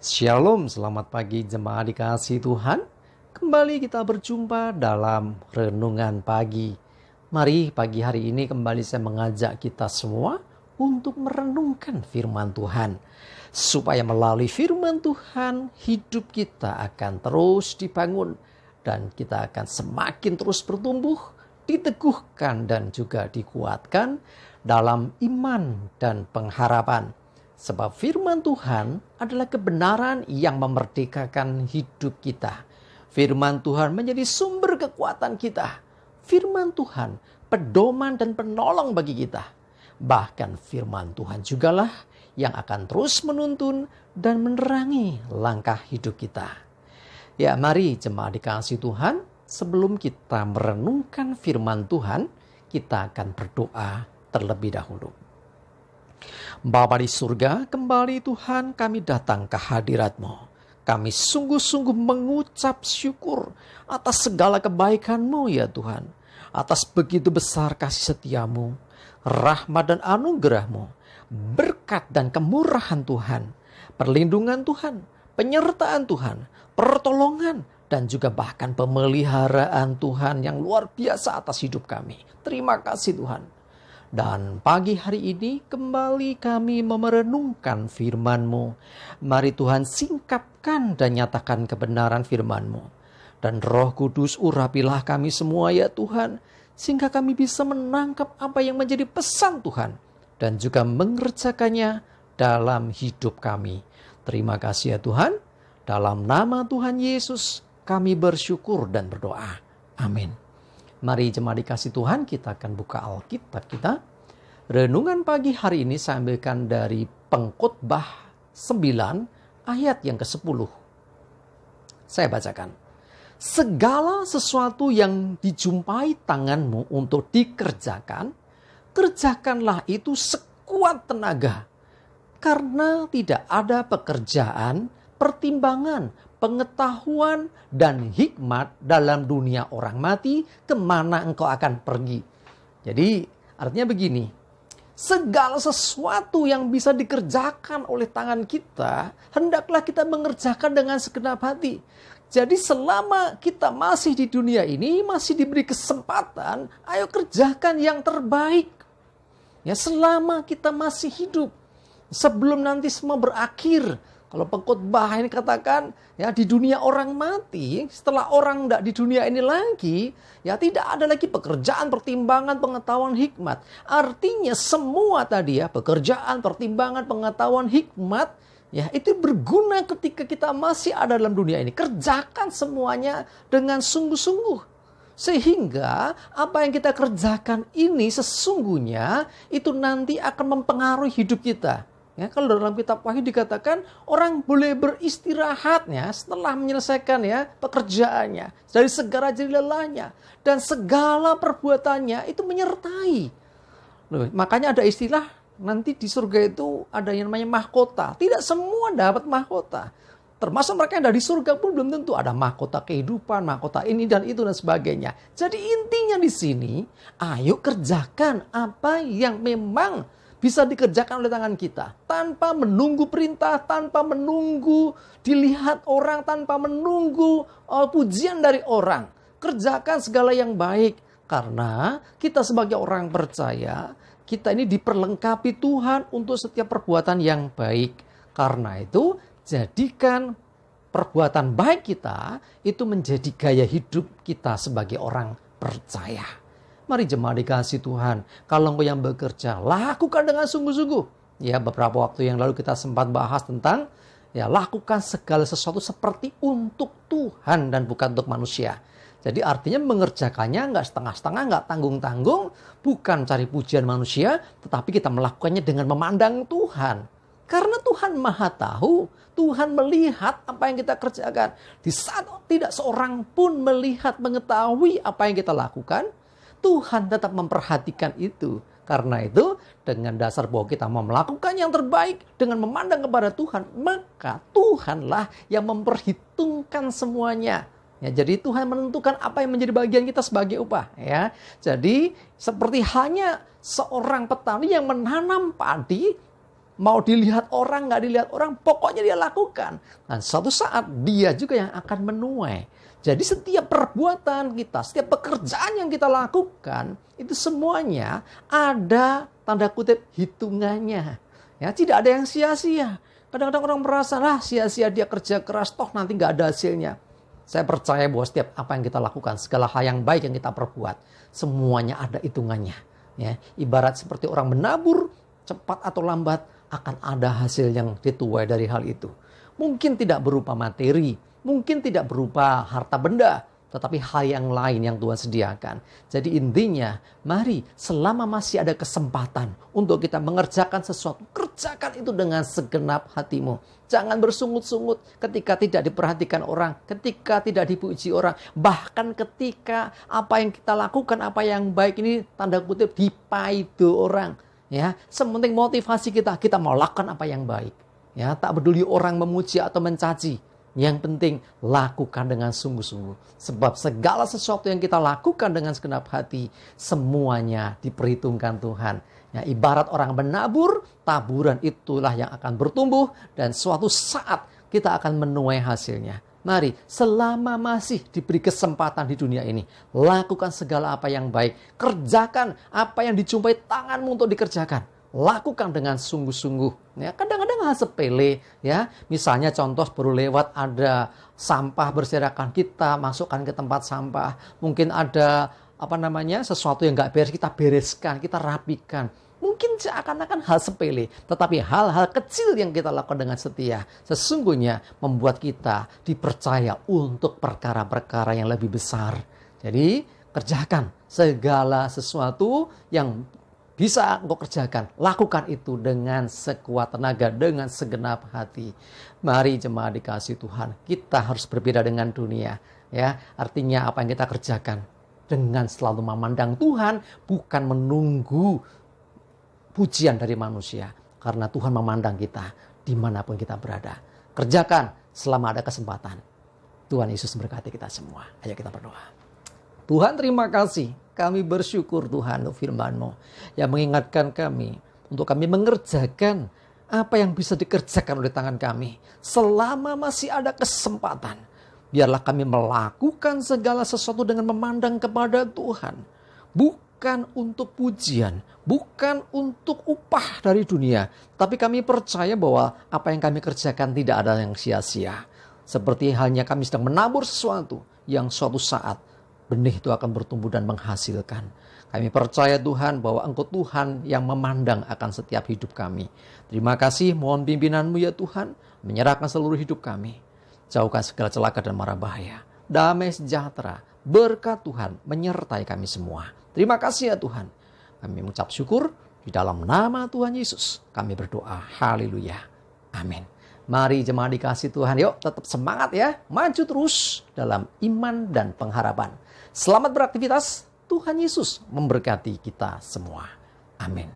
Shalom, selamat pagi jemaat dikasihi Tuhan. Kembali kita berjumpa dalam renungan pagi. Mari pagi hari ini kembali saya mengajak kita semua untuk merenungkan firman Tuhan. Supaya melalui firman Tuhan hidup kita akan terus dibangun. Dan kita akan semakin terus bertumbuh, diteguhkan dan juga dikuatkan dalam iman dan pengharapan. Sebab firman Tuhan adalah kebenaran yang memerdekakan hidup kita. Firman Tuhan menjadi sumber kekuatan kita. Firman Tuhan pedoman dan penolong bagi kita. Bahkan firman Tuhan jugalah yang akan terus menuntun dan menerangi langkah hidup kita. Ya, mari jemaat dikasihi Tuhan, sebelum kita merenungkan firman Tuhan, kita akan berdoa terlebih dahulu. Bapa di surga, kembali Tuhan kami datang ke hadirat-Mu. Kami sungguh-sungguh mengucap syukur atas segala kebaikan-Mu ya Tuhan. Atas begitu besar kasih setia-Mu, rahmat dan anugerah-Mu, berkat dan kemurahan Tuhan, perlindungan Tuhan, penyertaan Tuhan, pertolongan, dan juga bahkan pemeliharaan Tuhan yang luar biasa atas hidup kami. Terima kasih Tuhan. Dan pagi hari ini kembali kami merenungkan firman-Mu. Mari Tuhan singkapkan dan nyatakan kebenaran firman-Mu. Dan Roh Kudus urapilah kami semua ya Tuhan. Sehingga kami bisa menangkap apa yang menjadi pesan Tuhan. Dan juga mengerjakannya dalam hidup kami. Terima kasih ya Tuhan. Dalam nama Tuhan Yesus kami bersyukur dan berdoa. Amin. Mari jemaat dikasih Tuhan, kita akan buka Alkitab kita. Renungan pagi hari ini saya ambilkan dari Pengkhotbah 9 ayat yang ke-10. Saya bacakan. Segala sesuatu yang dijumpai tanganmu untuk dikerjakan, kerjakanlah itu sekuat tenaga. Karena tidak ada pekerjaan, pertimbangan, pengetahuan dan hikmat dalam dunia orang mati, kemana engkau akan pergi. Jadi artinya begini, segala sesuatu yang bisa dikerjakan oleh tangan kita, hendaklah kita mengerjakan dengan segenap hati. Jadi selama kita masih di dunia ini, masih diberi kesempatan, ayo kerjakan yang terbaik. Ya, selama kita masih hidup, sebelum nanti semua berakhir. Kalau pengkhotbah ini katakan ya di dunia orang mati, setelah orang tidak di dunia ini lagi, ya tidak ada lagi pekerjaan, pertimbangan, pengetahuan, hikmat. Artinya semua tadi ya, pekerjaan, pertimbangan, pengetahuan, hikmat, ya itu berguna ketika kita masih ada dalam dunia ini. Kerjakan semuanya dengan sungguh-sungguh. Sehingga apa yang kita kerjakan ini sesungguhnya itu nanti akan mempengaruhi hidup kita. Ya, kalau dalam kitab Wahyu dikatakan orang boleh beristirahatnya setelah menyelesaikan ya pekerjaannya dari segala jerih lelahnya dan segala perbuatannya itu menyertai. Loh, makanya ada istilah nanti di surga itu ada yang namanya mahkota. Tidak semua dapat mahkota. Termasuk mereka yang ada di surga pun belum tentu ada mahkota kehidupan, mahkota ini dan itu dan sebagainya. Jadi intinya di sini, ayo kerjakan apa yang memang bisa dikerjakan oleh tangan kita. Tanpa menunggu perintah, tanpa menunggu dilihat orang, tanpa menunggu pujian dari orang. Kerjakan segala yang baik. Karena kita sebagai orang percaya, kita ini diperlengkapi Tuhan untuk setiap perbuatan yang baik. Karena itu, jadikan perbuatan baik kita itu menjadi gaya hidup kita sebagai orang percaya. Mari jemaat dikasih Tuhan, kalau engkau yang bekerja, lakukan dengan sungguh-sungguh. Ya, beberapa waktu yang lalu kita sempat bahas tentang ya lakukan segala sesuatu seperti untuk Tuhan dan bukan untuk manusia. Jadi artinya mengerjakannya nggak setengah-setengah, nggak tanggung-tanggung, bukan cari pujian manusia, tetapi kita melakukannya dengan memandang Tuhan. Karena Tuhan Maha Tahu, Tuhan melihat apa yang kita kerjakan. Di saat tidak seorang pun melihat, mengetahui apa yang kita lakukan, Tuhan tetap memperhatikan itu. Karena itu, dengan dasar bahwa kita mau melakukan yang terbaik dengan memandang kepada Tuhan, maka Tuhanlah yang memperhitungkan semuanya. Ya, jadi Tuhan menentukan apa yang menjadi bagian kita sebagai upah. Ya, jadi seperti hanya seorang petani yang menanam padi, Mau dilihat orang, nggak dilihat orang, pokoknya dia lakukan. Dan suatu saat dia juga yang akan menuai. Jadi setiap perbuatan kita, setiap pekerjaan yang kita lakukan, itu semuanya ada tanda kutip hitungannya. Ya, tidak ada yang sia-sia. Kadang-kadang orang merasa, sia-sia dia kerja keras, toh nanti nggak ada hasilnya. Saya percaya bahwa setiap apa yang kita lakukan, segala hal yang baik yang kita perbuat, semuanya ada hitungannya. Ya, ibarat seperti orang menabur, cepat atau lambat akan ada hasil yang dituai dari hal itu. Mungkin tidak berupa materi, mungkin tidak berupa harta benda, tetapi hal yang lain yang Tuhan sediakan. Jadi intinya, mari selama masih ada kesempatan untuk kita mengerjakan sesuatu, kerjakan itu dengan segenap hatimu. Jangan bersungut-sungut ketika tidak diperhatikan orang, ketika tidak dipuji orang. Bahkan ketika apa yang kita lakukan, apa yang baik ini tanda kutip dipaido orang. Ya, sementing motivasi kita mau lakukan apa yang baik. Ya, tak peduli orang memuji atau mencaci. Yang penting lakukan dengan sungguh-sungguh. Sebab segala sesuatu yang kita lakukan dengan segenap hati, semuanya diperhitungkan Tuhan. Ya, ibarat orang menabur, taburan itulah yang akan bertumbuh dan suatu saat kita akan menuai hasilnya. Mari, selama masih diberi kesempatan di dunia ini, lakukan segala apa yang baik. Kerjakan apa yang dijumpai tanganmu untuk dikerjakan. Lakukan dengan sungguh-sungguh. Ya, kadang-kadang hal sepele, ya. Misalnya contoh baru lewat ada sampah berserakan, kita masukkan ke tempat sampah. Mungkin ada sesuatu yang nggak beres, kita bereskan, kita rapikan. Mungkin seakan-akan hal sepele, tetapi hal-hal kecil yang kita lakukan dengan setia sesungguhnya membuat kita dipercaya untuk perkara-perkara yang lebih besar. Jadi kerjakan segala sesuatu yang bisa engkau kerjakan. Lakukan itu dengan sekuat tenaga, dengan segenap hati. Mari jemaat dikasihi Tuhan, kita harus berbeda dengan dunia. Ya, artinya apa yang kita kerjakan dengan selalu memandang Tuhan, bukan menunggu pujian dari manusia. Karena Tuhan memandang kita dimanapun kita berada. Kerjakan selama ada kesempatan. Tuhan Yesus memberkati kita semua. Ayo kita berdoa. Tuhan, terima kasih. Kami bersyukur Tuhan untuk firman-Mu yang mengingatkan kami untuk kami mengerjakan apa yang bisa dikerjakan oleh tangan kami. Selama masih ada kesempatan, biarlah kami melakukan segala sesuatu dengan memandang kepada Tuhan. Bukan untuk pujian, bukan untuk upah dari dunia. Tapi kami percaya bahwa apa yang kami kerjakan tidak ada yang sia-sia. Seperti halnya kami sedang menabur sesuatu yang suatu saat benih itu akan bertumbuh dan menghasilkan. Kami percaya Tuhan bahwa Engkau Tuhan yang memandang akan setiap hidup kami. Terima kasih, mohon pimpinan-Mu ya Tuhan, menyerahkan seluruh hidup kami. Jauhkan segala celaka dan mara bahaya. Damai sejahtera, berkat Tuhan menyertai kami semua. Terima kasih ya Tuhan. Kami mengucap syukur di dalam nama Tuhan Yesus. Kami berdoa, haleluya, amin. Mari jemaat dikasih Tuhan, yuk tetap semangat ya. Maju terus dalam iman dan pengharapan. Selamat beraktivitas, Tuhan Yesus memberkati kita semua. Amin.